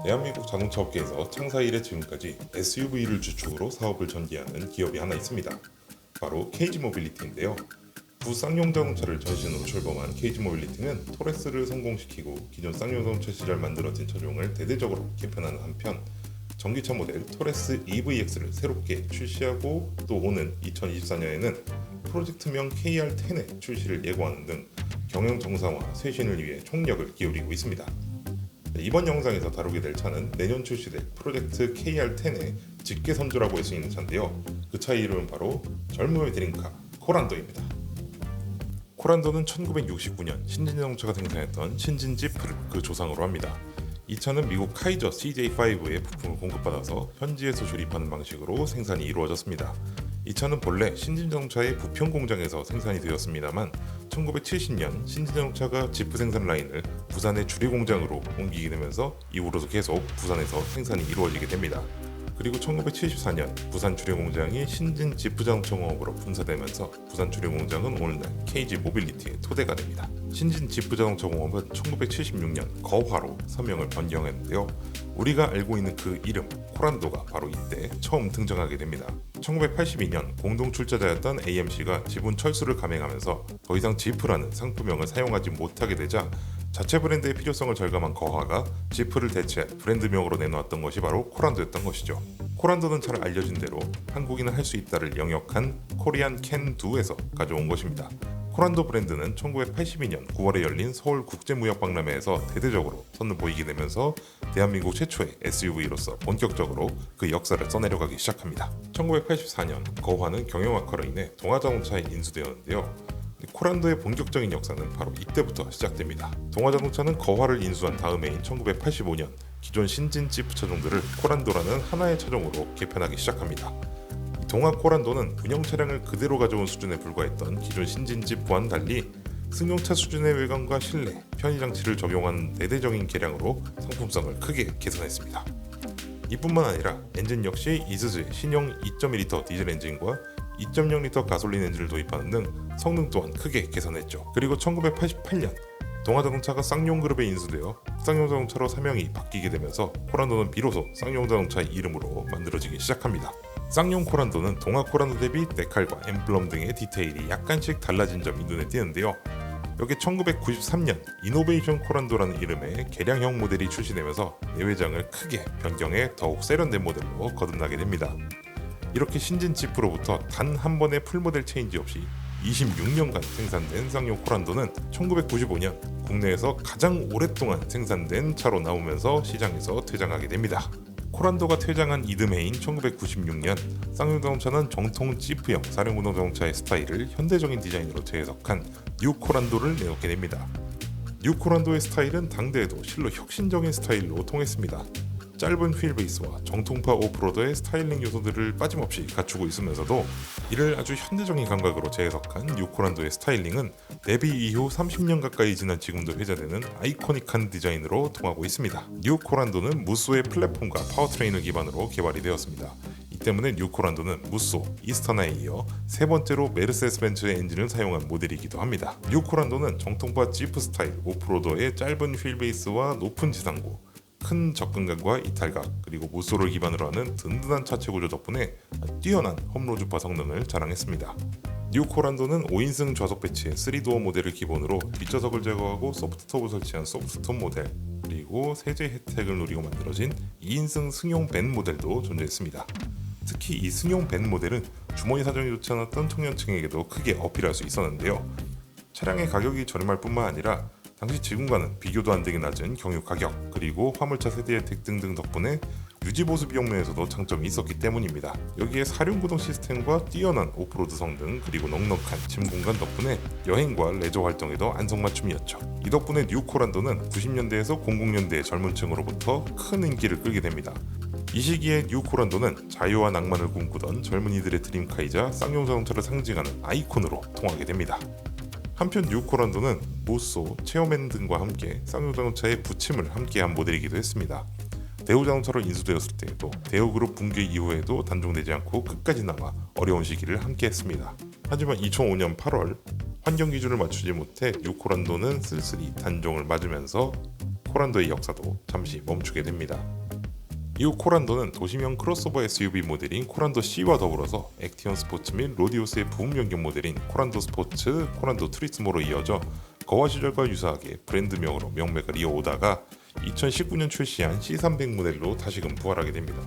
대한민국 자동차 업계에서 창사 이래 지금까지 SUV를 주축으로 사업을 전개하는 기업이 하나 있습니다. 바로 KG 모빌리티인데요. 부쌍용 자동차를 전신으로 출범한 KG 모빌리티는 토레스를 성공시키고 기존 쌍용 자동차 시절 만들어진 차종을 대대적으로 개편하는 한편 전기차 모델 토레스 EVX를 새롭게 출시하고 또 오는 2024년에는 프로젝트명 KR10의 출시를 예고하는 등 경영 정상화, 쇄신을 위해 총력을 기울이고 있습니다. 이번 영상에서 다루게 될 차는 내년 출시될 프로젝트 KR10의 직계 선조라고 할 수 있는 차인데요. 그 차의 이름은 바로 젊음의 드림카 코란도입니다. 코란도는 1969년 신진자동차가 생산했던 신진지프를 그 조상으로 합니다. 이 차는 미국 카이저 CJ5의 부품을 공급받아서 현지에서 조립하는 방식으로 생산이 이루어졌습니다. 이 차는 본래 신진자동차의 부평 공장에서 생산이 되었습니다만 1970년 신진자동차가 지프 생산 라인을 부산의 주리 공장으로 옮기게 되면서 이후로도 계속 부산에서 생산이 이루어지게 됩니다. 그리고 1974년 부산 주리 공장이 신진 지프 자동차 공업으로 분사되면서 부산 주리 공장은 오늘날 KG 모빌리티의 토대가 됩니다. 신진 지프 자동차 공업은 1976년 거화로 서명을 변경했는데요. 우리가 알고 있는 그 이름 코란도가 바로 이때 처음 등장하게 됩니다. 1982년 공동 출자자였던 AMC가 지분 철수를 감행하면서 더 이상 지프라는 상품명을 사용하지 못하게 되자 자체 브랜드의 필요성을 절감한 거화가 지프를 대체할 브랜드명으로 내놓았던 것이 바로 코란도였던 것이죠. 코란도는 잘 알려진 대로 한국인은 할 수 있다를 영역한 코리안 캔두에서 가져온 것입니다. 코란도 브랜드는 1982년 9월에 열린 서울 국제무역박람회에서 대대적으로 선보이게 되면서 대한민국 최초의 SUV로서 본격적으로 그 역사를 써내려가기 시작합니다. 1984년 거화는 경영악화로 인해 동아자동차에 인수되었는데요. 코란도의 본격적인 역사는 바로 이때부터 시작됩니다. 동아자동차는 거화를 인수한 다음해인 1985년 기존 신진 지프 차종들을 코란도라는 하나의 차종으로 개편하기 시작합니다. 동아 코란도는 운영 차량을 그대로 가져온 수준에 불과했던 기존 신진 지프와는 달리 승용차 수준의 외관과 실내, 편의 장치를 적용한 대대적인 개량으로 상품성을 크게 개선했습니다. 이뿐만 아니라 엔진 역시 이스즈의 신형 2.1L 디젤 엔진과 2.0L 가솔린 엔진을 도입하는 등 성능 또한 크게 개선했죠. 그리고 1988년 동아자동차가 쌍용그룹에 인수되어 쌍용자동차로 사명이 바뀌게 되면서 코란도는 비로소 쌍용자동차의 이름으로 만들어지기 시작합니다. 쌍용 코란도는 동아 코란도 대비 데칼과 엠블럼 등의 디테일이 약간씩 달라진 점이 눈에 띄는데요. 여기 1993년 이노베이션 코란도라는 이름의 개량형 모델이 출시되면서 내외장을 크게 변경해 더욱 세련된 모델로 거듭나게 됩니다. 이렇게 신진 지프로부터 단 한 번의 풀모델 체인지 없이 26년간 생산된 쌍용 코란도는 1995년 국내에서 가장 오랫동안 생산된 차로 나오면서 시장에서 퇴장하게 됩니다. 코란도가 퇴장한 이듬해인 1996년 쌍용자동차는 정통 지프형 사륜구동 자동차의 스타일을 현대적인 디자인으로 재해석한 뉴 코란도를 내놓게 됩니다. 뉴 코란도의 스타일은 당대에도 실로 혁신적인 스타일로 통했습니다. 짧은 휠베이스와 정통파 오프로드의 스타일링 요소들을 빠짐없이 갖추고 있으면서도 이를 아주 현대적인 감각으로 재해석한 뉴 코란도의 스타일링은 데뷔 이후 30년 가까이 지난 지금도 회자되는 아이코닉한 디자인으로 통하고 있습니다. 뉴 코란도는 무쏘의 플랫폼과 파워트레인을 기반으로 개발이 되었습니다. 이 때문에 뉴 코란도는 무쏘, 이스타나에 이어 세 번째로 메르세데스 벤츠의 엔진을 사용한 모델이기도 합니다. 뉴 코란도는 정통파 지프 스타일 오프로더의 짧은 휠베이스와 높은 지상고, 큰 접근감과 이탈각, 그리고 무쏘를 기반으로 하는 든든한 차체 구조 덕분에 뛰어난 홈로드파 성능을 자랑했습니다. 뉴 코란도는 5인승 좌석 배치의 3도어 모델을 기본으로 뒷좌석을 제거하고 소프트톱을 설치한 소프트톱 모델, 그리고 세제 혜택을 노리고 만들어진 2인승 승용 밴 모델도 존재했습니다. 특히 이 승용 밴 모델은 주머니 사정이 좋지 않았던 청년층에게도 크게 어필할 수 있었는데요. 차량의 가격이 저렴할 뿐만 아니라 당시 지금과는 비교도 안 되게 낮은 경유 가격, 그리고 화물차 세대 혜택 등등 덕분에 유지보수 비용 면에서도 장점이 있었기 때문입니다. 여기에 사륜구동 시스템과 뛰어난 오프로드 성능, 그리고 넉넉한 짐 공간 덕분에 여행과 레저 활동에도 안성맞춤이었죠. 이 덕분에 뉴 코란도는 90년대에서 00년대의 젊은 층으로부터 큰 인기를 끌게 됩니다. 이 시기에 뉴 코란도는 자유와 낭만을 꿈꾸던 젊은이들의 드림카이자 쌍용 자동차를 상징하는 아이콘으로 통하게 됩니다. 한편 뉴 코란도는 무쏘, 체어맨 등과 함께 쌍용 자동차의 부침을 함께한 모델이기도 했습니다. 대우자동차로 인수되었을 때에도 대우그룹 붕괴 이후에도 단종되지 않고 끝까지 남아 어려운 시기를 함께했습니다. 하지만 2005년 8월 환경 기준을 맞추지 못해 뉴 코란도는 쓸쓸히 단종을 맞으면서 코란도의 역사도 잠시 멈추게 됩니다. 이후 코란도는 도심형 크로스오버 SUV 모델인 코란도 C와 더불어서 액티언 스포츠 및 로디오스의 부분 변경 모델인 코란도 스포츠, 코란도 투리스모로 이어져 거화 시절과 유사하게 브랜드명으로 명맥을 이어오다가 2019년 출시한 C300 모델로 다시금 부활하게 됩니다.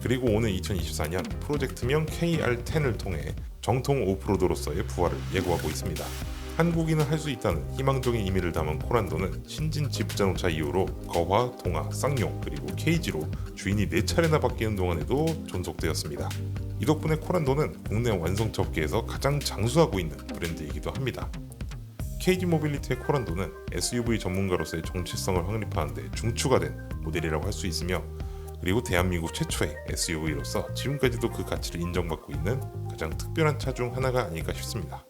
그리고 오는 2024년 프로젝트명 KR10을 통해 정통 오프로드로서의 부활을 예고하고 있습니다. 한국인은 할 수 있다는 희망적인 의미를 담은 코란도는 신진 지프자동차 이후로 거화, 동아, 쌍용 그리고 KG로 주인이 4차례나 바뀌는 동안에도 존속되었습니다. 이 덕분에 코란도는 국내 완성차 업계에서 가장 장수하고 있는 브랜드이기도 합니다. KG 모빌리티의 코란도는 SUV 전문가로서의 정체성을 확립하는 데 중추가 된 모델이라고 할 수 있으며, 그리고 대한민국 최초의 SUV로서 지금까지도 그 가치를 인정받고 있는 가장 특별한 차 중 하나가 아닐까 싶습니다.